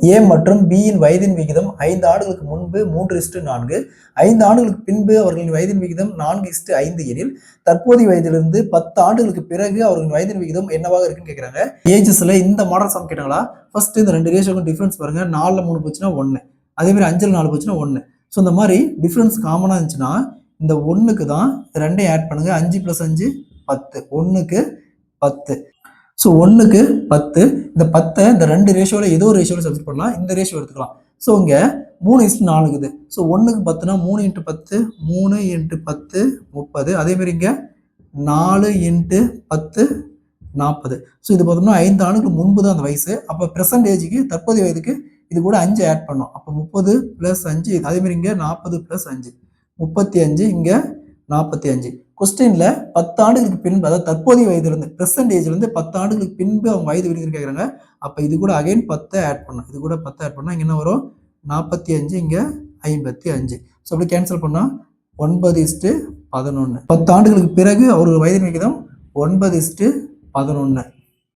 ஏ மற்றும் பியின் வயதின் விகிதம் 5 ஆண்டுகளுக்கு முன்பு 3:4, 5 ஆண்டுகளுக்கு பின்பு அவர்களின் வயதின் விகிதம் 4:5 எனில் தற்போதைய வயதிலிருந்து 10 ஆண்டுகளுக்கு பிறகு அவர்களின் வயதின் விகிதம் என்னவாக இருக்குன்னு கேட்குறாங்க. ஏஜஸ்ல இந்த மாடல் சம் கேட்டாங்களா? ஃபர்ஸ்ட் இந்த 2 ரேஷியோக்கும் டிஃபரன்ஸ் பாருங்க. 4ல் 3 போச்சுன்னா 1, அதே மாதிரி 5ல் 4 போச்சுன்னா 1. ஸோ இந்த மாதிரி டிஃபரன்ஸ் காமனாக இருந்துச்சுன்னா இந்த 1க்கு தான் 2ஐயும் ஆட் பண்ணுங்க. 5 + 5 10, 1க்கு 10. ஸோ 1க்கு 10. இந்த 10 இந்த 2 ரேஷியோவில் ஏதோ ஒரு ரேஷியோவில் சப்ஸ்டிட் பண்ணலாம். இந்த ரேஷியோ எடுத்துக்கலாம். ஸோ இங்கே 3:4 இருக்குது. ஸோ 1க்கு 10னா 3 × 10, 3 × 10 30. அதேமாதிரி இங்கே 4 × 10 40. ஸோ இது பார்த்தோம்னா 5 ஆண்டுகளுக்கு முன்பு தான் அந்த வயசு. அப்போ ப்ரெசன்ட் ஏஜுக்கு தற்போதைய வயதுக்கு இது கூட 5 ஆட் பண்ணோம். அப்போ 30 + 5. அதேமாதிரி இங்கே 40 + 5 35. இங்கே 45. கொஸ்டின்ல 10 ஆண்டுகளுக்கு பின்பு, அதாவது தற்போதைய வயதிலிருந்து ப்ரெசன்ட் ஏஜ்லேருந்து 10 ஆண்டுகளுக்கு பின்பு அவங்க வயது விகிதம் கேட்குறாங்க. அப்போ இது கூட அகைன் 10 ஆட் பண்ணணும். இது கூட 10 ஆட் பண்ணால் இங்கே என்ன வரும்? 45. இங்கே 55. ஸோ அப்படி கேன்சல் பண்ணால் 9:11. 10 ஆண்டுகளுக்கு பிறகு அவர் வயதின் விகிதம் 9:11.